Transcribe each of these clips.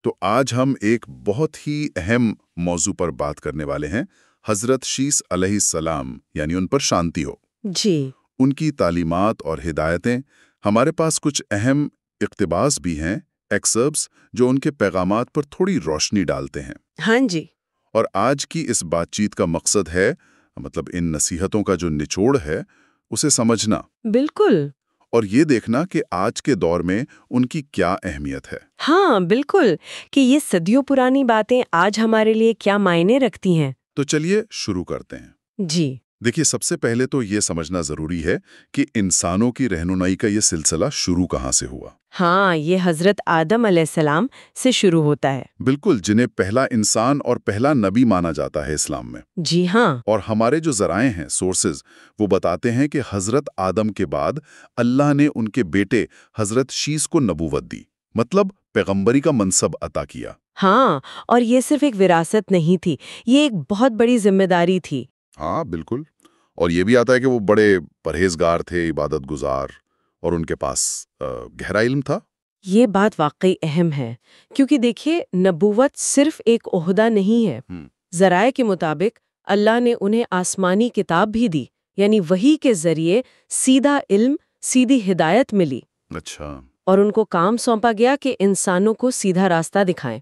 تو آج ہم ایک بہت ہی اہم موضوع پر بات کرنے والے ہیں، حضرت شیس علیہ السلام، یعنی ان پر شانتی ہو۔ جی ان کی تعلیمات اور ہدایتیں، ہمارے پاس کچھ اہم اقتباس بھی ہیں، ایکسرپٹس جو ان کے پیغامات پر تھوڑی روشنی ڈالتے ہیں۔ ہاں جی اور آج کی اس بات چیت کا مقصد ہے، مطلب ان نصیحتوں کا جو نچوڑ ہے اسے سمجھنا، بالکل اور یہ دیکھنا کہ آج کے دور میں ان کی کیا اہمیت ہے۔ ہاں بالکل کہ یہ صدیوں پرانی باتیں آج ہمارے لیے کیا معنی رکھتی ہیں۔ تو چلیے شروع کرتے ہیں۔ جی دیکھیے، سب سے پہلے تو یہ سمجھنا ضروری ہے کہ انسانوں کی رہنمائی کا یہ سلسلہ شروع کہاں سے ہوا۔ ہاں، یہ حضرت آدم علیہ السلام سے شروع ہوتا ہے۔ بالکل، جنہیں پہلا انسان اور پہلا نبی مانا جاتا ہے اسلام میں۔ جی ہاں اور ہمارے جو ذرائع ہیں، سورسز، وہ بتاتے ہیں کہ حضرت آدم کے بعد اللہ نے ان کے بیٹے حضرت شیس کو نبوت دی، مطلب پیغمبری کا منصب عطا کیا۔ ہاں، اور یہ صرف ایک وراثت نہیں تھی، یہ ایک بہت بڑی ذمہ داری تھی۔ ہاں بالکل، اور یہ بھی آتا ہے کہ وہ بڑے پرہیزگار تھے، عبادت گزار، اور ان کے پاس گہرا علم تھا۔ یہ بات واقعی اہم ہے، کیونکہ دیکھیے نبوت صرف ایک عہدہ نہیں ہے۔ ذرائع کے مطابق اللہ نے انہیں آسمانی کتاب بھی دی، یعنی وحی کے ذریعے سیدھا علم، سیدھی ہدایت ملی۔ اچھا، اور ان کو کام سونپا گیا کہ انسانوں کو سیدھا راستہ دکھائیں۔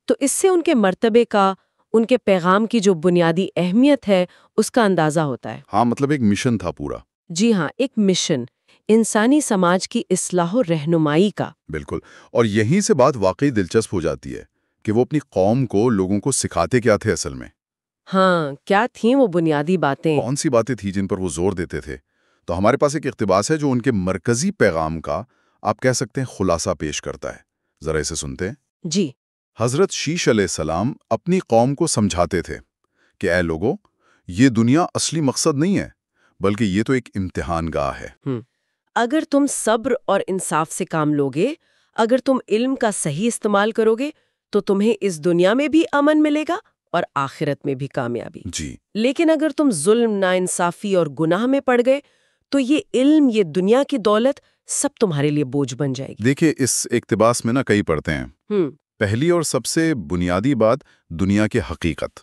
تو اس سے ان کے مرتبے کا، ان کے پیغام کی جو بنیادی اہمیت ہے، اس کا اندازہ ہوتا ہے۔ ہاں مطلب ایک مشن تھا پورا۔ جی ہاں، ایک مشن، انسانی سماج کی اصلاح و رہنمائی کا۔ بالکل، اور یہیں سے بات واقعی دلچسپ ہو جاتی ہے کہ وہ اپنی قوم کو، لوگوں کو سکھاتے کیا تھے اصل میں۔ ہاں، کیا تھیں وہ بنیادی باتیں؟ کون سی باتیں تھیں جن پر وہ زور دیتے تھے؟ تو ہمارے پاس ایک اقتباس ہے جو ان کے مرکزی پیغام کا، آپ کہہ سکتے ہیں، خلاصہ پیش کرتا ہے۔ ذرا اسے سنتے ہیں۔ جی حضرت شیس علیہ السلام اپنی قوم کو سمجھاتے تھے کہ اے لوگو، یہ دنیا اصلی مقصد نہیں ہے، بلکہ یہ تو ایک امتحان گاہ ہے۔ اگر تم صبر اور انصاف سے کام لوگے، اگر تم علم کا صحیح استعمال کرو گے، تو تمہیں اس دنیا میں بھی امن ملے گا اور آخرت میں بھی کامیابی۔ جی، لیکن اگر تم ظلم، ناانصافی اور گناہ میں پڑ گئے، تو یہ علم، یہ دنیا کی دولت، سب تمہارے لیے بوجھ بن جائے گی۔ دیکھیں اس اقتباس میں کئی پڑھتے ہیں۔ پہلی اور سب سے بنیادی بات، دنیا کی حقیقت،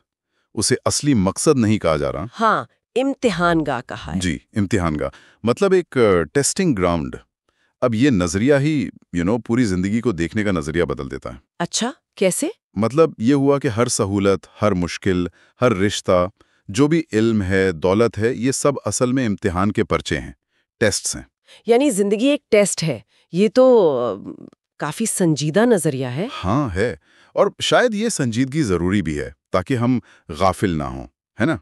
اسے اصلی مقصد نہیں کہا جا رہا۔ ہاں، امتحان گاہ کہا ہے۔ جی، امتحان گاہ، مطلب ایک ٹیسٹنگ گراؤنڈ۔ اب یہ نظریہ ہی پوری زندگی کو دیکھنے کا نظریہ بدل دیتا ہے۔ اچھا، کیسے؟ مطلب یہ ہوا کہ ہر سہولت، ہر مشکل، ہر رشتہ، جو بھی علم ہے، دولت ہے، یہ سب اصل میں امتحان کے پرچے ہیں، ٹیسٹس ہیں۔ یعنی زندگی ایک ٹیسٹ ہے، یہ تو کافی سنجیدہ نظریہ ہے۔ ہاں ہے، اور شاید یہ سنجیدگی ضروری بھی ہے تاکہ ہم غافل نہ ہوں، ہے نا؟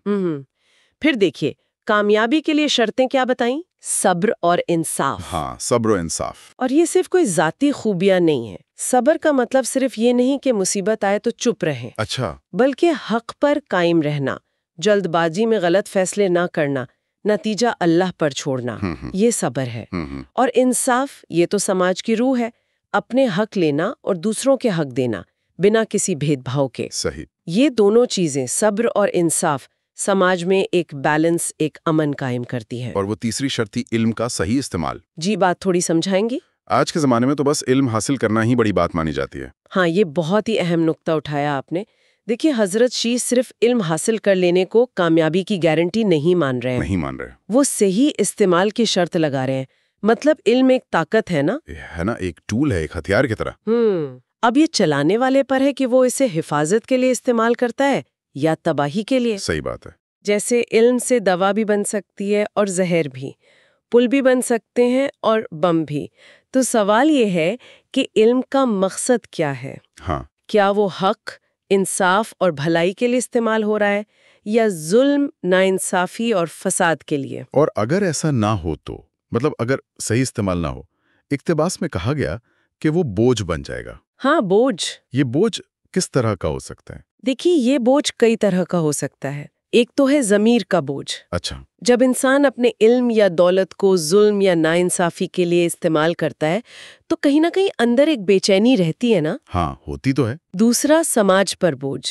پھر دیکھیے، کامیابی کے لیے شرطیں کیا بتائیں؟ صبر اور انصاف۔ ہاں، صبر و انصاف۔ اور یہ صرف کوئی ذاتی خوبیاں نہیں ہیں۔ صبر کا مطلب صرف یہ نہیں کہ مصیبت آئے تو چپ رہیں، اچھا، بلکہ حق پر قائم رہنا، جلد بازی میں غلط فیصلے نہ کرنا، نتیجہ اللہ پر چھوڑنا، یہ صبر ہے۔ اور انصاف، یہ تو سماج کی روح ہے، اپنے حق لینا اور دوسروں کے حق دینا، بنا کسی بھید بھاؤ کے۔ صحیح۔ یہ دونوں چیزیں، صبر اور انصاف، سماج میں ایک بیلنس، ایک امن قائم کرتی ہے۔ اور وہ تیسری شرط تھی علم کا صحیح استعمال۔ جی، بات تھوڑی سمجھائیں گی؟ آج کے زمانے میں تو بس علم حاصل کرنا ہی بڑی بات مانی جاتی ہے۔ ہاں، یہ بہت ہی اہم نقطہ اٹھایا آپ نے۔ دیکھیے، حضرت شیس صرف علم حاصل کر لینے کو کامیابی کی گارنٹی نہیں مان رہے ہیں۔ نہیں مان رہے۔ وہ صحیح استعمال کی شرط لگا رہے ہیں۔ مطلب علم ایک طاقت ہے نا، ایک ٹول ہے، ایک ہتھیار کی طرح۔ اب یہ چلانے والے پر ہے کہ وہ اسے حفاظت کے لیے استعمال کرتا ہے یا تباہی کے لیے۔ صحیح بات ہے۔ جیسے علم سے دوا بھی بن سکتی ہے اور زہر بھی، پل بھی بن سکتے ہیں اور بم بھی۔ تو سوال یہ ہے کہ علم کا مقصد کیا ہے؟ ہاں، کیا وہ حق، انصاف اور بھلائی کے لیے استعمال ہو رہا ہے، یا ظلم، ناانصافی اور فساد کے لیے؟ اور اگر ایسا نہ ہو تو، مطلب اگر صحیح استعمال نہ ہو، اقتباس میں کہا گیا کہ وہ بوجھ بن جائے گا۔ ہاں، بوجھ۔ یہ بوجھ کس طرح کا ہو سکتا ہے؟ دیکھیے، یہ بوجھ کئی طرح کا ہو سکتا ہے۔ ایک تو ہے ضمیر کا بوجھ۔ اچھا، جب انسان اپنے علم یا دولت کو ظلم یا ناانصافی کے لیے استعمال کرتا ہے تو کہیں نہ کہیں اندر ایک بے چینی رہتی ہے نا۔ ہاں، ہوتی تو ہے۔ دوسرا، سماج پر بوجھ،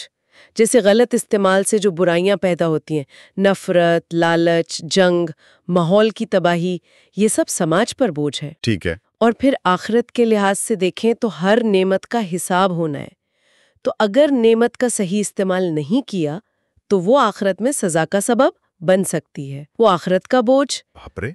جیسے غلط استعمال سے جو برائیاں پیدا ہوتی ہیں، نفرت، لالچ، جنگ، ماحول کی تباہی، یہ سب سماج پر بوجھ ہے۔ ٹھیک ہے۔ اور پھر آخرت کے لحاظ سے دیکھیں تو ہر نعمت کا حساب ہونا ہے، تو اگر نعمت کا صحیح استعمال نہیں کیا تو وہ آخرت میں سزا کا سبب بن سکتی ہے. وہ آخرت کا بوجھ،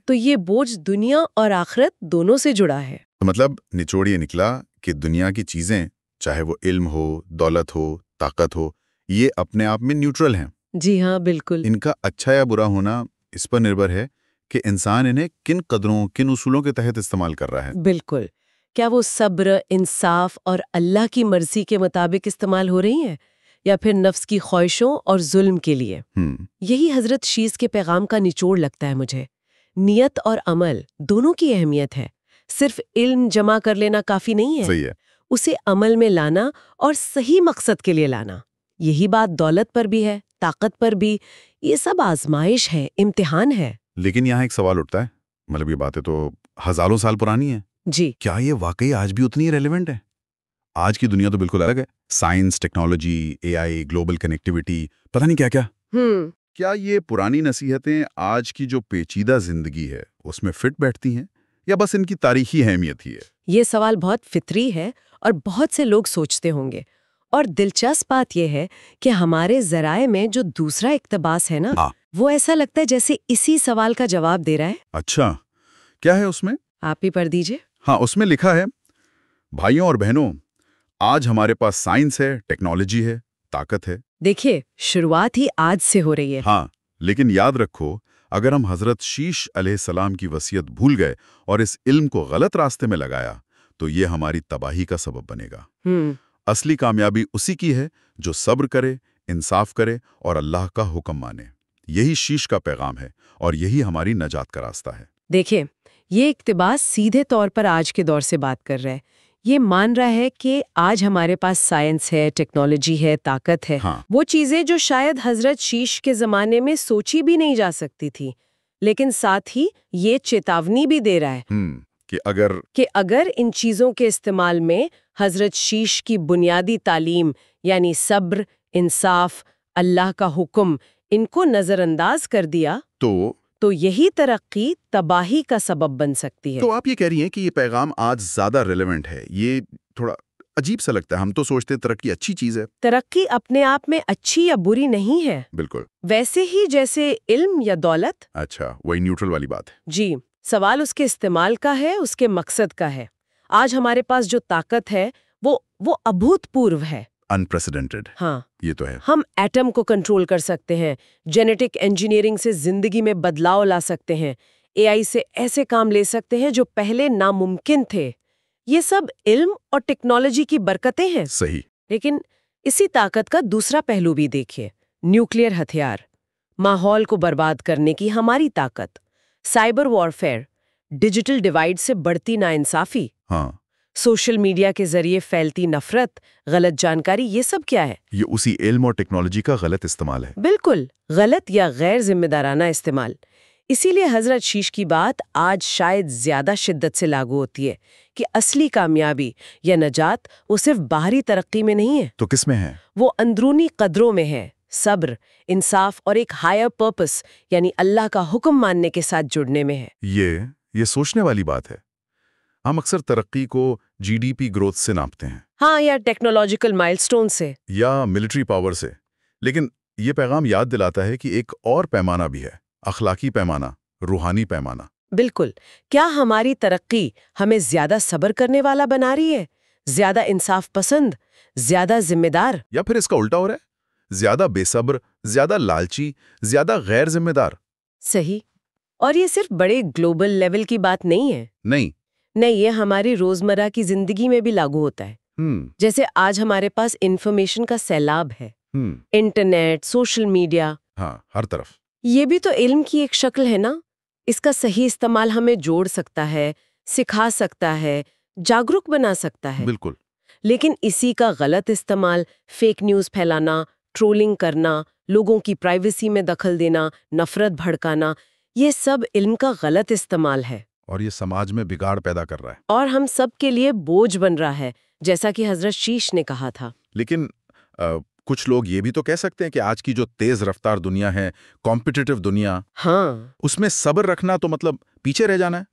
تو یہ بوجھ دنیا اور آخرت دونوں سے جڑا ہے. مطلب نچوڑ یہ نکلا کہ دنیا کی چیزیں، چاہے وہ علم ہو، دولت ہو، طاقت ہو، یہ اپنے آپ میں نیوٹرل ہیں. جی ہاں، بالکل. ان کا اچھا یا برا ہونا اس پر نربھر ہے کہ انسان انہیں کن قدروں، کن اصولوں کے تحت استعمال کر رہا ہے. بالکل. کیا وہ صبر، انصاف اور اللہ کی مرضی کے مطابق استعمال ہو رہی ہیں یا پھر نفس کی خواہشوں اور ظلم کے لیے؟ یہی حضرت شیس کے پیغام کا نچوڑ لگتا ہے مجھے. نیت اور عمل دونوں کی اہمیت ہے. صرف علم جمع کر لینا کافی نہیں ہے. صحیح ہے. اسے عمل میں لانا اور صحیح مقصد کے لیے لانا. یہی بات دولت پر بھی ہے، طاقت پر بھی. یہ سب آزمائش ہے، امتحان ہے. لیکن یہاں ایک سوال اٹھتا ہے، مطلب یہ باتیں تو ہزاروں سال پرانی ہیں. جی. کیا یہ واقعی آج بھی اتنی ریلیونٹ ہے؟ آج کی دنیا تو بالکل الگ ہے. سائنس، ٹیکنالوجی، اے آئی، گلوبل کنیکٹیویٹی، پتہ نہیں کیا کیا. کیا یہ پرانی نصیحتیں آج کی جو پیچیدہ زندگی ہے اس میں فٹ بیٹھتی ہیں یا بس ان کی تاریخی اہمیت ہی ہے؟ یہ سوال بہت فطری ہے اور بہت سے لوگ سوچتے ہوں گے. اور دلچسپ بات یہ ہے کہ ہمارے ذرائع میں جو دوسرا اقتباس ہے نا، وہ ایسا لگتا ہے جیسے اسی سوال کا جواب دے رہا ہے. اچھا، کیا ہے اس میں؟ آپ ہی پڑھ دیجئے. ہاں، اس میں لکھا ہے، بھائیوں اور بہنوں، آج ہمارے پاس سائنس ہے، ٹیکنالوجی ہے، طاقت ہے. دیکھیے، شروعات ہی آج سے ہو رہی ہے. ہاں، لیکن یاد رکھو، اگر ہم حضرت شیش علیہ السلام کی وصیت بھول گئے اور اس علم کو غلط راستے میں لگایا تو یہ ہماری تباہی کا سبب بنے گا. اصلی کامیابی اسی کی ہے جو صبر کرے، انصاف کرے اور اللہ کا حکم مانے. یہی شیش کا پیغام ہے اور یہی ہماری نجات کا راستہ ہے. دیکھیں، یہ اقتباس سیدھے طور پر آج کے دور سے بات کر رہا ہے. یہ مان رہا ہے کہ آج ہمارے پاس سائنس ہے، ٹیکنالوجی ہے، طاقت ہے. وہ چیزیں جو شاید حضرت شیش کے زمانے میں سوچی بھی نہیں جا سکتی تھی. لیکن ساتھ ہی یہ چیتاونی بھی دے رہا ہے کہ اگر ان چیزوں کے استعمال میں حضرت شیش کی بنیادی تعلیم یعنی صبر، انصاف، اللہ کا حکم، ان کو نظر انداز کر دیا تو یہی ترقی تباہی کا سبب بن سکتی ہے. تو آپ یہ کہہ رہی ہیں کہ یہ پیغام آج زیادہ ریلیونٹ ہے. یہ تھوڑا عجیب سا لگتا ہے. ہم تو سوچتے ترقی اچھی چیز ہے. ترقی اپنے آپ میں اچھی یا بری نہیں ہے. بالکل. ویسے ہی جیسے علم یا دولت. اچھا، وہی نیوٹرل والی بات ہے. جی، سوال اس کے استعمال کا ہے، اس کے مقصد کا ہے. آج ہمارے پاس جو طاقت ہے وہ ابھوت پورو ہے. انپریسیڈنٹڈ. ہاں، یہ تو ہے. ہم ایٹم کو کنٹرول کر سکتے ہیں، جینیٹک انجینئرنگ سے زندگی میں بدلاؤ لا سکتے ہیں، اے آئی سے ایسے کام لے سکتے ہیں جو پہلے ناممکن تھے. یہ سب علم اور ٹیکنالوجی کی برکتیں ہیں. صحیح. لیکن اسی طاقت کا دوسرا پہلو بھی دیکھیے. نیوکلیئر ہتھیار، ماحول کو برباد کرنے کی ہماری طاقت، سائبر وارفیئر، ڈیجیٹل ڈیوائیڈ سے بڑھتی ناانصافی، سوشل میڈیا کے ذریعے پھیلتی نفرت، غلط جانکاری، یہ سب کیا ہے؟ یہ اسی علم اور ٹیکنالوجی کا غلط استعمال ہے. بالکل، غلط یا غیر ذمہ دارانہ استعمال. اسی لیے حضرت شیش کی بات آج شاید زیادہ شدت سے لاگو ہوتی ہے کہ اصلی کامیابی یا نجات وہ صرف باہری ترقی میں نہیں ہے. تو کس میں ہے؟ وہ اندرونی قدروں میں ہے. صبر، انصاف اور ایک ہائر پرپس یعنی اللہ کا حکم ماننے کے ساتھ جڑنے میں ہے. یہ سوچنے والی بات ہے. ہم اکثر ترقی کو جی ڈی پی گروتھ سے ناپتے ہیں. ہاں، یا ٹیکنالوجیکل مائلسٹون سے یا ملٹری پاور سے. لیکن یہ پیغام یاد دلاتا ہے کہ ایک اور پیمانہ بھی ہے، اخلاقی پیمانہ، روحانی پیمانہ. بالکل. کیا ہماری ترقی ہمیں زیادہ صبر کرنے والا بنا رہی ہے، زیادہ انصاف پسند، زیادہ ذمہ دار، یا پھر اس کا الٹا ہو رہا ہے، زیادہ بے صبر، زیادہ لالچی، زیادہ غیر ذمہ دار؟ صحیح. اور یہ صرف بڑے گلوبل لیول کی بات نہیں ہے. نہیں، یہ ہماری روزمرہ کی زندگی میں بھی لاگو ہوتا ہے. جیسے آج ہمارے پاس انفارمیشن کا سیلاب ہے، انٹرنیٹ، سوشل میڈیا. ہاں، ہر طرف. یہ بھی تو علم کی ایک شکل ہے نا. اس کا صحیح استعمال ہمیں جوڑ سکتا ہے، سکھا سکتا ہے، جاگرک بنا سکتا ہے. بالکل. لیکن اسی کا غلط استعمال، فیک نیوز پھیلانا، ٹرولنگ کرنا، لوگوں کی پرائیویسی میں دخل دینا، نفرت بھڑکانا، یہ سب علم کا غلط استعمال ہے. اور یہ سماج میں بگاڑ پیدا کر رہا ہے. اور ہم سب کے لیے بوجھ بن رہا ہے، جیسا کہ حضرت شیش نے کہا تھا. لیکن کچھ لوگ یہ بھی تو کہہ سکتے ہیں کہ آج کی جو تیز رفتار دنیا ہے، کمپٹیٹو دنیا، اس میں صبر رکھنا تو مطلب پیچھے رہ جانا ہے.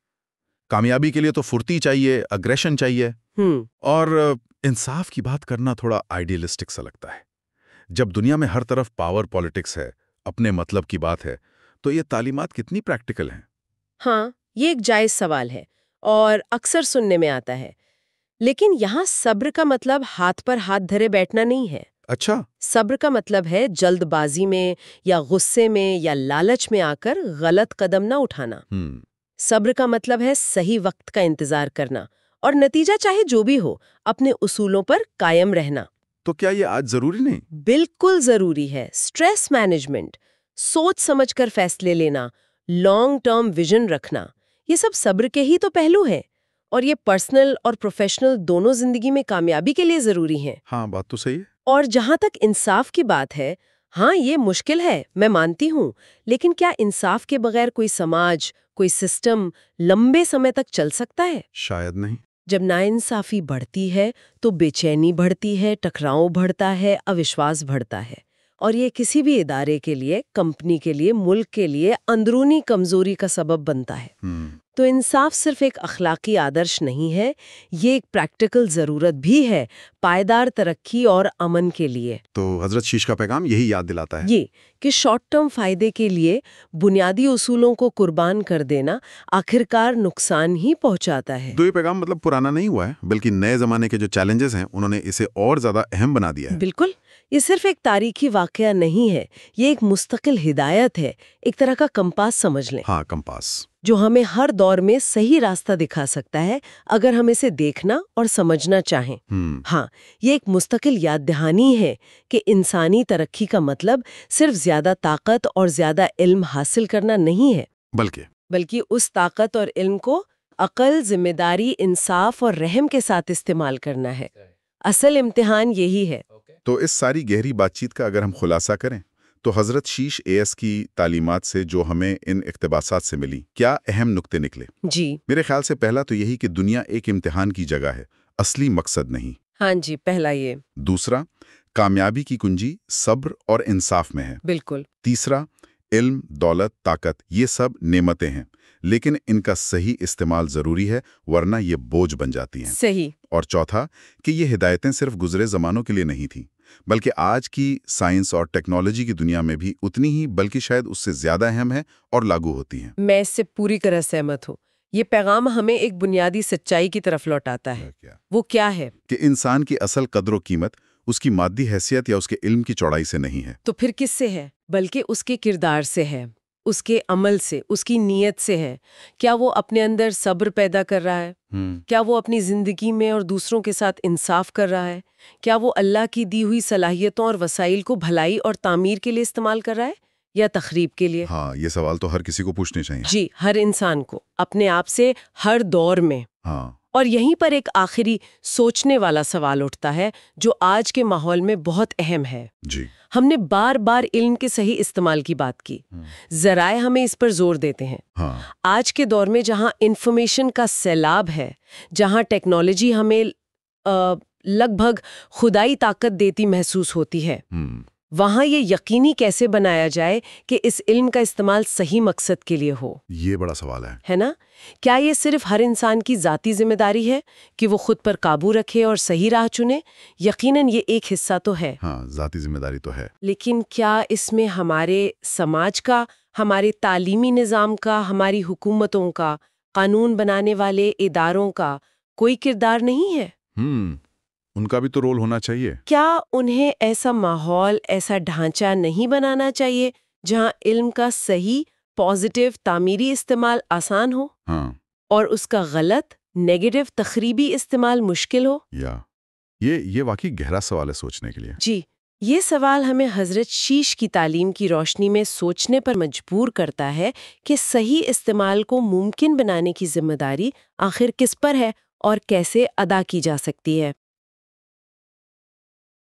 کامیابی کے لیے تو پھرتی چاہیے، اگریشن چاہیے. اور انصاف کی بات کرنا تھوڑا آئیڈیلسٹک سا لگتا ہے. جب دنیا میں ہر طرف پاور پالیٹکس ہے، اپنے مطلب کی بات ہے، تو یہ تعلیمات کتنی پریکٹیکل ہیں؟ ہاں، یہ ایک جائز سوال ہے اور اکثر سننے میں آتا ہے. لیکن یہاں صبر کا مطلب ہاتھ پر ہاتھ دھرے بیٹھنا نہیں ہے. اچھا. صبر کا مطلب ہے جلد بازی میں یا غصے میں یا لالچ میں آ کر غلط قدم نہ اٹھانا. صبر کا مطلب ہے صحیح وقت کا انتظار کرنا اور نتیجہ چاہے جو بھی ہو اپنے اصولوں پر قائم رہنا. تو کیا یہ آج ضروری نہیں؟ بالکل ضروری ہے. اسٹریس مینجمنٹ، سوچ سمجھ کر فیصلے لینا، لانگ ٹرم ویژن رکھنا، یہ سب صبر کے ہی تو پہلو ہیں اور یہ پرسنل اور پروفیشنل دونوں زندگی میں کامیابی کے لیے ضروری ہیں. ہاں، بات تو صحیح ہے. اور جہاں تک انصاف کی بات ہے، ہاں یہ مشکل ہے، میں مانتی ہوں، لیکن کیا انصاف کے بغیر کوئی سماج، کوئی سسٹم لمبے سمے تک چل سکتا ہے؟ شاید نہیں. جب ناانصافی بڑھتی ہے تو بے چینی بڑھتی ہے، ٹکراؤ بڑھتا ہے، اوشواس بڑھتا ہے، اور یہ کسی بھی ادارے کے لیے، کمپنی کے لیے، ملک کے لیے اندرونی کمزوری کا سبب بنتا ہے. تو انصاف صرف ایک اخلاقی آدرش نہیں ہے، یہ ایک پریکٹیکل ضرورت بھی ہے پائیدار ترقی اور امن کے لیے. تو حضرت شیش کا پیغام یہی یاد دلاتا ہے یہ کہ شارٹ ٹرم فائدے کے لیے بنیادی اصولوں کو قربان کر دینا آخرکار نقصان ہی پہنچاتا ہے. تو یہ پیغام مطلب پرانا نہیں ہوا ہے، بلکہ نئے زمانے کے جو چیلنجز ہیں انہوں نے اسے اور زیادہ اہم بنا دیا ہے. بالکل. یہ صرف ایک تاریخی واقعہ نہیں ہے، یہ ایک مستقل ہدایت ہے، ایک طرح کا کمپاس سمجھ لیں. ہاں، کمپاس جو ہمیں ہر دور میں صحیح راستہ دکھا سکتا ہے اگر ہم اسے دیکھنا اور سمجھنا چاہیں. ہاں، یہ ایک مستقل یاد دہانی ہے کہ انسانی ترقی کا مطلب صرف زیادہ طاقت اور زیادہ علم حاصل کرنا نہیں ہے، بلکہ اس طاقت اور علم کو عقل، ذمہ داری، انصاف اور رحم کے ساتھ استعمال کرنا ہے. اصل امتحان یہی ہے. تو اس ساری گہری بات چیت کا اگر ہم خلاصہ کریں تو حضرت شیش ایس کی تعلیمات سے جو ہمیں ان اقتباسات سے ملی، کیا اہم نقطے نکلے؟ جی، میرے خیال سے پہلا تو یہی کہ دنیا ایک امتحان کی جگہ ہے، اصلی مقصد نہیں. ہاں جی، پہلا یہ. دوسرا، کامیابی کی کنجی صبر اور انصاف میں ہے. بالکل. تیسرا، علم، دولت، طاقت یہ سب نعمتیں ہیں، لیکن ان کا صحیح استعمال ضروری ہے ورنہ یہ بوجھ بن جاتی ہیں. صحیح. اور چوتھا کہ یہ ہدایتیں صرف گزرے زمانوں کے لیے نہیں تھیں، بلکہ آج کی سائنس اور ٹیکنالوجی کی دنیا میں بھی اتنی ہی بلکہ شاید اس سے زیادہ اہم ہے اور لاگو ہوتی ہیں. میں اس سے پوری طرح سہمت ہوں. یہ پیغام ہمیں ایک بنیادی سچائی کی طرف لوٹاتا ہے. وہ کیا ہے؟ کہ انسان کی اصل قدر و قیمت اس کی مادی حیثیت یا اس کے علم کی چوڑائی سے نہیں ہے. تو پھر کس سے ہے؟ بلکہ اس کے کردار سے ہے، اس کے عمل سے، اس کی نیت سے ہے. کیا وہ اپنے اندر صبر پیدا کر رہا ہے؟ کیا وہ اپنی زندگی میں اور دوسروں کے ساتھ انصاف کر رہا ہے؟ کیا وہ اللہ کی دی ہوئی صلاحیتوں اور وسائل کو بھلائی اور تعمیر کے لیے استعمال کر رہا ہے یا تخریب کے لیے؟ ہاں، یہ سوال تو ہر کسی کو پوچھنے چاہیے. جی، ہر انسان کو اپنے آپ سے ہر دور میں. ہاں. اور یہیں پر ایک آخری سوچنے والا سوال اٹھتا ہے جو آج کے ماحول میں بہت اہم ہے. جی. ہم نے بار بار علم کے صحیح استعمال کی بات کی، ذرائع ہمیں اس پر زور دیتے ہیں. آج کے دور میں جہاں انفارمیشن کا سیلاب ہے، جہاں ٹیکنالوجی ہمیں لگ بھگ خدائی طاقت دیتی محسوس ہوتی ہے، وہاں یہ یقینی کیسے بنایا جائے کہ اس علم کا استعمال صحیح مقصد کے لیے ہو؟ یہ بڑا سوال ہے نا؟ کیا یہ صرف ہر انسان کی ذاتی ذمہ داری ہے کہ وہ خود پر قابو رکھے اور صحیح راہ چنے؟ یقیناً یہ ایک حصہ تو ہے. ہاں، ذاتی ذمہ داری تو ہے. لیکن کیا اس میں ہمارے سماج کا، ہمارے تعلیمی نظام کا، ہماری حکومتوں کا، قانون بنانے والے اداروں کا کوئی کردار نہیں ہے؟ ان کا بھی تو رول ہونا چاہیے. کیا انہیں ایسا ماحول، ایسا ڈھانچہ نہیں بنانا چاہیے جہاں علم کا صحیح، پازیٹیو، تعمیری استعمال آسان ہو اور اس کا غلط، نیگیٹو، تخریبی استعمال مشکل ہو؟ یہ واقعی گہرا سوال ہے سوچنے کے لیے. جی، یہ سوال ہمیں حضرت شیش کی تعلیم کی روشنی میں سوچنے پر مجبور کرتا ہے کہ صحیح استعمال کو ممکن بنانے کی ذمہ داری آخر کس پر ہے اور کیسے ادا کی جا سکتی ہے.